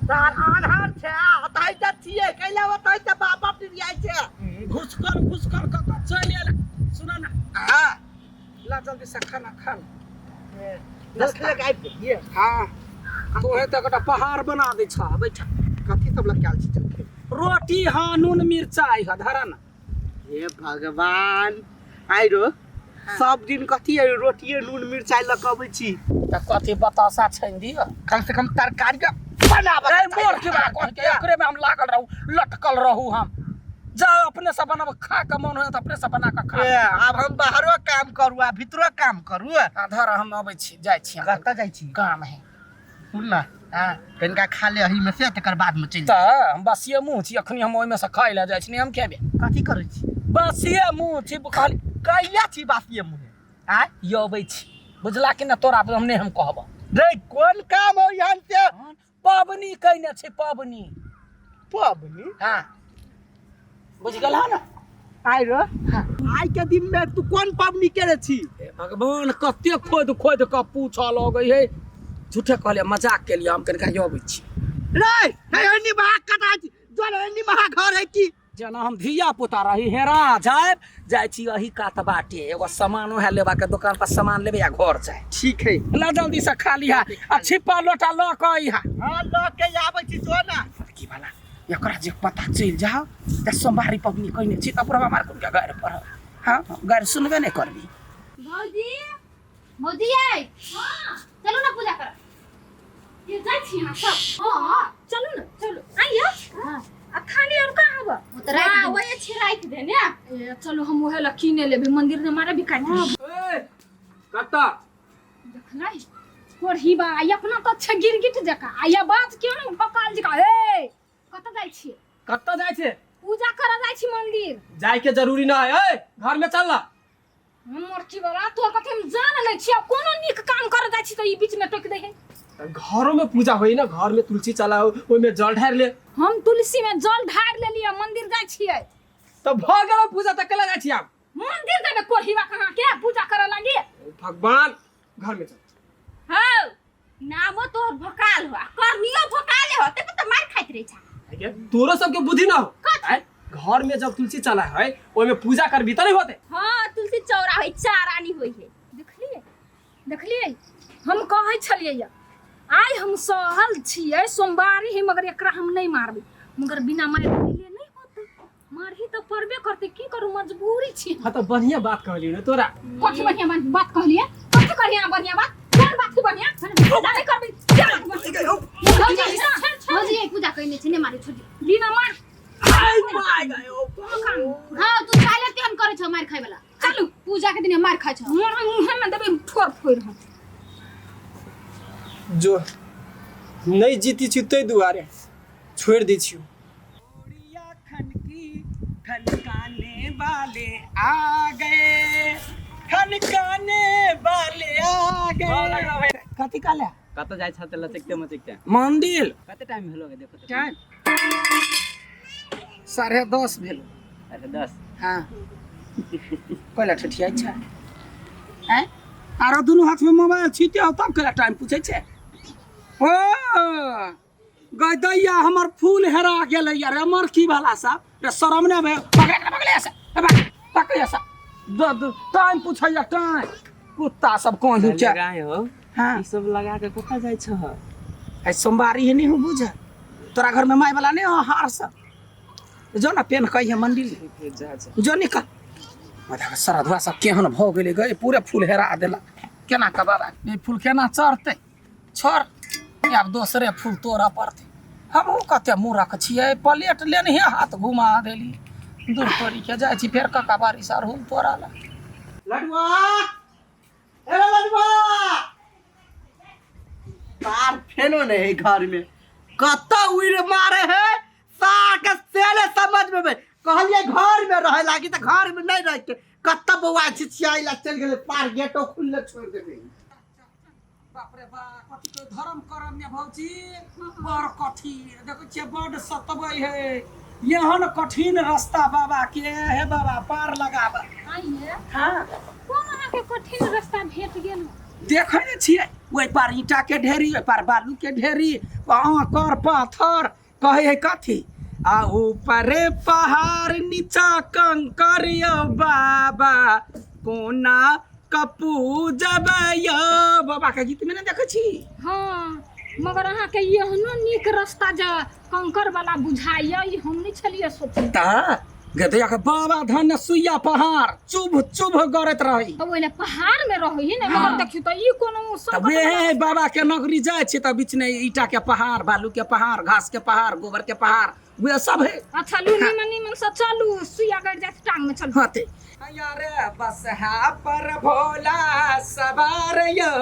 तार आधार छे हटाई त छिए कैला बताई त बाबा पिरियाई छे घुसकर कत चल आला सुन ना हां ला जल्दी से खाना खा देख ले गाइब ये हां तोहे त कटा पहाड़ बना दे छ बैठ कथी सब लग आल छी चल रोटी हां नून मिर्चाई ह धरा ना हे भगवान आइरो सब दिन कथी रोटिए नून मिर्चाई लकबै छी त कथी बतासा छैन दियो कम से कम तरकारी का बनाबे ए मोर के बा कह के एकरे में हम लागल रहू लटकल रहू हम जा अपने से बनाब खा के मन होय त अपने से बना के खा अब हम बाहरो काम करू आ भीतरो काम करू धर हम अबै छी जाय छी कतऽ जाय छी काम है सुन ना हां कनिका खा ले अही में से तकर बाद में चल त हम बसिए मुंह छी अखनी हम ओइ में से खाइ ले जाय छी हम खेबे कथी करै छी बसिए मुंह छी खाली कैला छी बासिए मुंह आ यो अबै छी बुझला कि ना तोरा हमने हम कहब रे कोन काम हो यहाँ से पाबनी कइने छै पाबनी पाबनी हां बुझ गेला ना आइ रो आइ के दिन में तू कौन पाबनी करे छी भगवान कते खोद के पूछा लगै है झूठे कहले मजाक के लिए हम कनिका अबै छी रे हेनी बहा कटा छी जोन हेनी बहा घर है की जना हम धिया पुता रही हेरा जाय छी अही कात बाटे एगो सामान है लेबा के दुकान पर सामान लेबे या घर जाय ठीक है ला जल्दी से खा लिहा आ छिपा लोटा ल के आइहा हां ल के आबै छी सोना की भला एकरा जे पता चल जाओ त सोमवारी पबनी कइने छी त पूरा मार के गार पर हां गार सुनबे नहीं करबी मौजी मौजी आई हां चलो ना पूजा कर ये जाय छी हां सब हां चलो ना चलो आइयो हां आ खाली और का हबो हां ओए छी राख दे ने ए चलो हम ओहे ला किने लेबे मंदिर में मारे बिकाई ए कत्ता देखलै कोढ़ी बा आई अपना तो छ गिरगिट जका आया बात क्यों न भकाल जका ए कत जाय छी कत्ता जाय छे पूजा करे जाय छी मंदिर जाय के जरूरी ना है ए घर में चल ला हमर की बड़ा तो कथे हम जान ले छी कोनो निक काम करे जाय छी तो ई बीच में टोक दे है घरों में पूजा होई ना घर में तुलसी चलाओ ओइ में जल ढार ले हम तुलसी में जल ढार ले लिया मंदिर जाय छियै तो भ गेल पूजा त केला जाय छी आप मंदिर जाबे कोढ़ीवा कहां के पूजा करे लागी भगवान घर में चल हां नामो तोर भकाल हुआ करनियो भकाले होते त मार खाइत रही छा तोरो सबके बुद्धि ना हो घर में जब तुलसी चला है ओइ में पूजा कर भीतर नहीं होते हां तुलसी चौरा होई चारानी होई है देखलिए हम कहै छलिए आइ हम सहल छियै सोमवारी है मगर एकरा हम नहीं मारबे मगर बिना मारे लिए नहीं होते मारही तो परबे करते की करू मजबूरी छी हां तो बढ़िया बात कहलियो ना तोरा कथि बढ़िया बात कहलिए कथि कहिया बढ़िया बात कोन बात की बढ़िया पूजा नहीं करबे मौजी पूजा कइने छी ने मारे छोड़ी बिना मार आई माय गयो हां तू काले तेहन करे छ मार खाय वाला चलू पूजा के दिन मार खाय छ मोर मुंह में देबे ठोर फोड़ हम जो नहीं जीती छी तै दुआरे छोड़ दी छी ओड़िया खनकी खनकाने वाले आ गए खनकाने वाले आ गए कथि काले कत जाय छ त लचकते मचकते मंदिर कते टाइम भेलो देखो त टाइम 10:30 भेलो अरे 10 हां कोला ठठिया छ हैं आरो दुनु हाथ में मोबाइल छीते हो तब केला टाइम पूछे छे ओ गदैया हमर फूल हेरा गेलै यार हमर की भला साहब रे शरम ने पकड़े ऐसा पकड़े ऐसा टाइम पूछै या टाइम कुत्ता सब कोन क्या लगाए हो हां ई सब लगा के कोथा जाय छ है सोमवारी है नहीं हो बुझ तोरा घर में माय वाला नहीं हो हार सब जो ना पेन कहिए मंदिर जा जो निकल मधा सरधवा सब केहन भ गेलै गए पूरे फूल हेरा देला केना का बाबा ये फूल केना चढ़ते छोड़ अब दूसरे फूल तोड़ा पड़ते हम कते मुँह रख छियै प्लेट लेने हाथ घुमा देली दूर पड़ी के जाय छी फेर कका बारी सार हुल तोड़ा ला लडुआ ए लडुआ तार फेनो नहीं घर में कत्ता उड़ मारे है साक सेले समझ में कहलिए घर में रहे लागी त घर में नहीं रहते कत्ता बौआ छिछियाई ला चल गेले पार गेटो खुलले छोड़ देबे बाप रे बा कथि के धर्म करम में भौजी बड़ कठिन देखो छे बड़ सतबै है यहन कठिन रास्ता बाबा के हे बाबा पार लगाबा आइए हां कोन अहाँ के कठिन रास्ता भेट गेल देखै ने छियै ओहि पार ईटा के ढेरी ओहि पार बालू के ढेरी कर पत्थर कहे है कथी आ ऊपरे पहाड़ नीचा कंकर यो बाबा कोना कपू जब यो बाबा के गीत में ना देखे छी हाँ मगर अहाँके एहनो नीक रास्ता जे कंकर वाला बुझाइए ई हम नहीं छलिए सोचल ता गदया के बाबा धन सुइया पहाड़ चुभ चुभ गरत रही तो ओइले पहाड़ में रही ने मगर देखियो त ई कोनो तब वे बाबा के नगरी जाए छी त बीच में ईटा के पहाड़ बालू के पहाड़ घास के पहाड़ गोबर के पहाड़ वे सब है अच्छा लू निमन से चलू सुइया गड़ जाए टांग में चल होते यार बस हा पर भोला सवार यो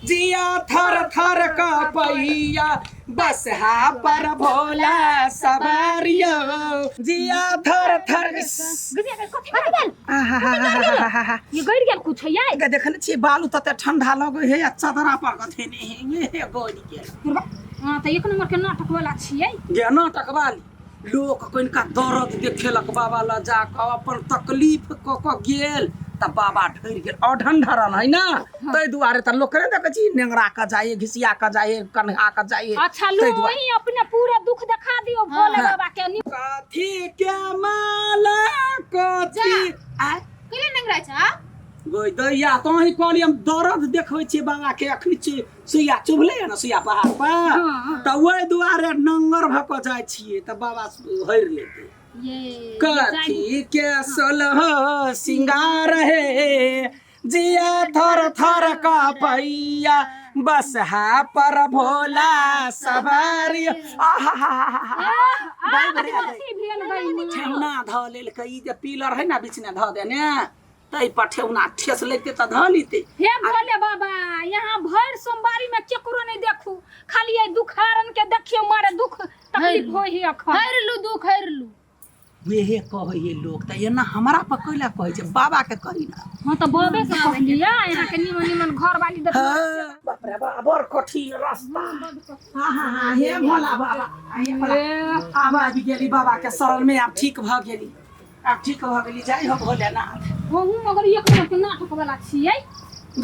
जिया थर थर का पहिया बस हा पर भोला सवार यो जिया थर थर गदिया के कथि बात गेल ये गड़ गेल कुछ है ये देखन छी बालू तते ठंडा लगे है चादरा पर कथे नहीं है गोली के हां त एक नंबर के नाटक वाला छियै गे नाटक वाली लोग कोइनका दर्द देखेलक बाबा ला जाके अपन तकलीफ क गेल त बाबा ढेर गेल अढंढरन है ना तै दुआरे त लोग करे देखे छी नेंगरा का जाए घिसिया का जाए कन्हा का जाए अच्छा लो वही अपने पूरे दुख दिखा दियो भोले बाबा के कथी के माला कथी आ केले नंगरा छ गोई दैया तोही कहली हम दर्द देखबै छी बाबा के अखनी छी सुइया चुभले है ना सुइया पहाड़ पर त ओइ दुआरे नंगर भक जाय छिए त बाबा हरि लेते ये कथी के सोलह सिंगार है जिया थर थर का पैया बस हा पर भोला सवारी ठेहुना ध लेल कई जे पिलर है ना बीच में ध देने तै पर ठेहुना ठेस लेते त ध लेते हे भोले बाबा यहाँ भर सोमवारी में केकरो नहीं देखू खाली ये दुखारन के देखियो मारे दुख तकलीफ होई है अखन हरलू दुख हरलू वेहे कहे ये लोग त एना हमरा पर कइला कहे छै बाबा के कही ना हां त बाबे के कहलिया यहाँ के निमन निमन घर वाली देख बाप रे बाप बड़ कठिन रास्ता हां हे भोला बाबा हे भोला आवाज गेली बाबा के शरण में अब ठीक भ गेली अब ठीक भ गेली जय हो भोलेनाथ हम मगर एक मिनट नाटक वाला छियै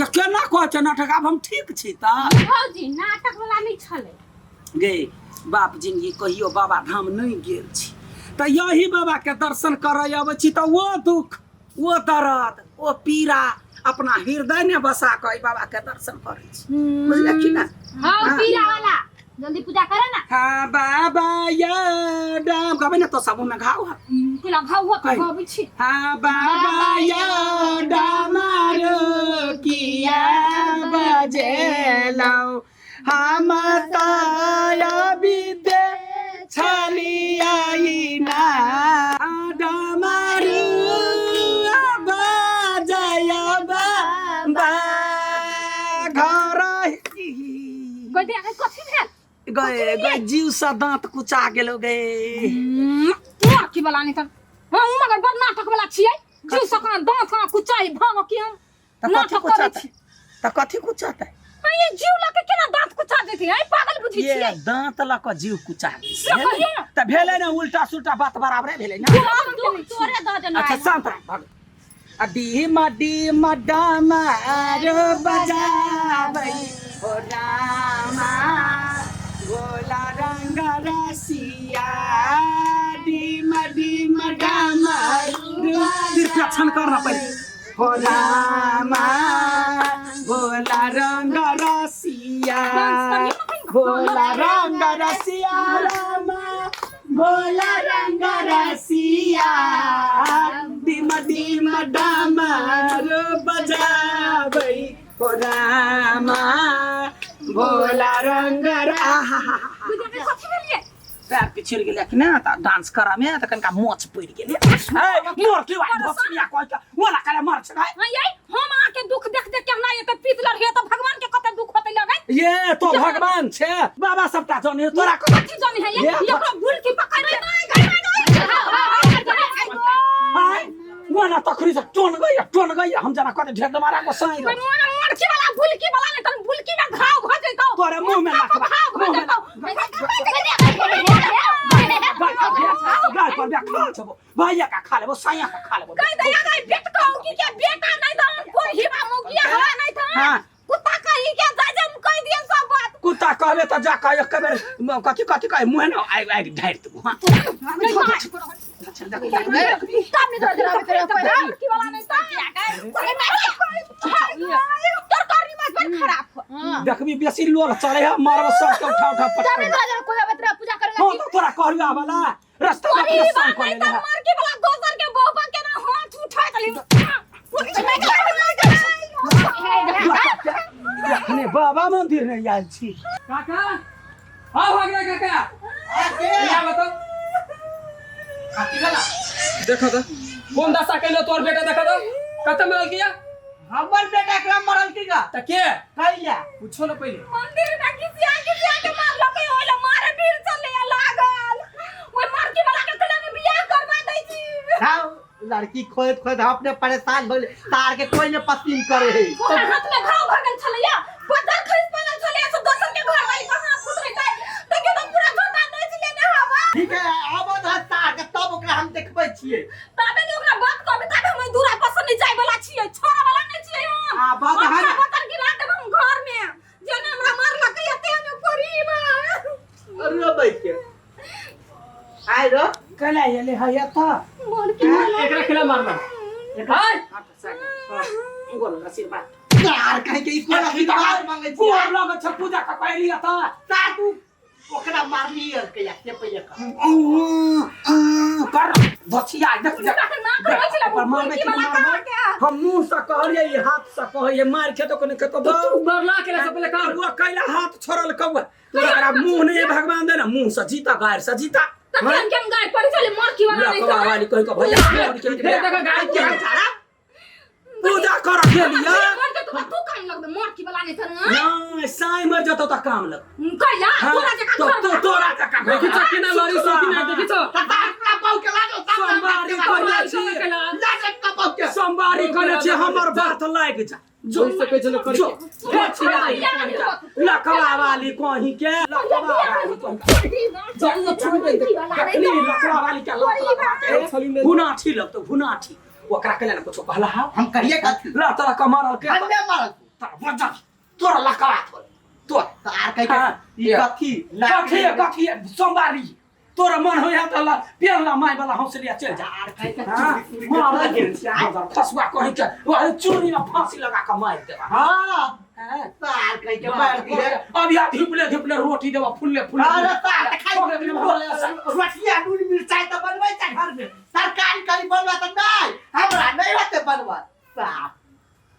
जे केना कहै छै नाटक अब हम ठीक छी त भौजी नाटक वाला नहीं छले गे बाप जिंदगी कहियो बाबा धाम नहीं गेल छी त यही बाबा के दर्शन करय आबै छी त वो दुख वो दर्द वो पीड़ा अपना हृदय में बसा के बाबा के दर्शन करे छी बुझले कि ना हां पीरा वाला जल्दी पूजा करे ना हां बाबा या डाम कहबे ना तो सब में घाव केला घाव हो तो कहबै छी हां बाबा या डामार किया बजेलौ हम ताया विदे छलियाई ना डामारू बजाया बाबा घर गदे के कथि भेल गए गए जीव सा दांत कुचा गेलो गे तोर की वाला नहीं त हम मगर बड़ नाटक वाला छियै जीव सका दांत का कुचाई भाग के हम नाटक करे छी त कथि कुचाते ये जीव ला के केना दांत कुचा देती है पागल बुझी छियै ये दांत ला के जीव कुचा से कहिए ना त भेले ना उल्टा सुल्टा बात बराबर भेले ना तोरे द देना अच्छा शांत रह भाग अडी मड्डा मारो बजाबै हो रामा गोला रंग रसिया डी मड्डा मारो तीर्थक्षण करना पड़े हो रामा गोला रंग रसिया गोला रंग रसिया रामा गोला रंग रसिया डिम डामर बजाबै हो रामा गोला रंग पैर पिछड़ गेले कि ना त डांस करा में त कनका मोच पड़ गेले ए मोर के वाई भसमिया कोइ का वाला काले मर छ हां यही हम आके दुख देख देख के हमरा एते पीतलर हे त भगवान के कते दुख होते लगे ये तो भगवान छे बाबा सबटा जाने तोरा कथि जाने है ये एकरो भूल की पकड़ हाय वाला तखरी से टोन गई हम जना कते ढेर मारा को साई मोर की वाला भूल की वाला ने तन भूल की में घाव भ जइतो तोरे मुंह में लखबा मुंह में गाय पर बे खा छबो भैया का खा लेबो साया का खा लेबो कह दया गई बेट कहू की के बेटा नहीं तो कोई हिबा मुगिया है नहीं था कुत्ता कही के कहबे त जा कह एक बेर कथि कथि कह मुहे न आइ आइ ढारि देबो हां देखबी बेसी लोल चले है मारब सब के उठा उठा पटक हां तो तोरा कहबे वाला रास्ता में संग कर ले ने बाबा मंदिर नहीं आयल छी काका हाँ भाग गया काका क्या बताओ देखो तो कौन दशा कैलो तोर बेटा देखो तो कत मरल किया हमर बेटा एकरा मरल की का त के कइला पूछो ना पहले मंदिर में किसी के मारलो के ओला मारे भीड़ चले लागल ओए मारकी वाला के तले में बियाह करवा दै छी हां लड़की खोद खोद अपने परेशान भइल तार के कोई ने पसीन करे है तोहर हाथ में घाव भगल छलैया पत्थर खरीद बनल छलैया से दोसर के घर में कहां फुट गई त के तो पूरा झोटा नोच लेने हवा ठीक है अब तार के तब ओकरा हम देखबै छियै तबे ने ओकरा बात कहबे तबे हम दूरा पसंद नहीं जाय वाला छियै छोरा वाला नहीं छियै हम आ बात है पत्थर गिरा देब हम घर में जेने हमरा मारलक एते ने करीब अरे बैठ के आइ रो कला येले हया त मारकी वाला एकरा खिला मारना हाय गोल आशीर्वाद यार कहीं के इसको आशीर्वाद मांगे छी गोर लगे छ पूजा का कैली त ता तू ओकरा मारली के या के पहिले कर बचिया देख ना करो छला पर मारबे कि मारबे हम मुंह से कहलिए ये हाथ से कहिए मार के तो कोने के तो तू बरला के से पहले कर वो कैला हाथ छोड़ल कौआ तोरा मुंह नहीं भगवान दे ना मुंह से जीता गायर से जीता केम गाय पड़ चले मारकी वाला नहीं लकवा वाली कोई का भैया देखो गाय के पूजा कर के लिया मार के तू खान लगबे मारकी वाला नहीं था ना साई मर जतो त काम लग कैला तोरा जका तो तोरा जका देखि छ किना लरी सो किना देखि छ तारा पाउ के लागो सोमवारी कहले छी लाजक का पाउ के सोमवारी कहले छी हमर बात लाग जा जो सके चलो कर के लकवा वाली कहीं के लकवा वाली जल छुड़ दे कखनी लकवा वाली के भुना छी लग तो भुना छी ओकरा केले न कुछ कहला हम कहिए कथि ला तोरा कमारल के हमे मारल बजा तोरा लकवा तो तार कहि के ई कथि कथी सोमवारी तोरा मन होया त ला पेला माई वाला हौसलिया चल जा तार कहि के मार लगे फसवा कहीं के वो चूड़ी में फांसी लगा के मार देबा हां तार कहि के मार दिए अब या धिपले रोटी देबा फुल्ले अरे तार खाइ रोटिया दूध मिर्चाई त बनबै छ घर में सरकारी करी बनवा त नहीं हमरा नहीं होते बनवा साफ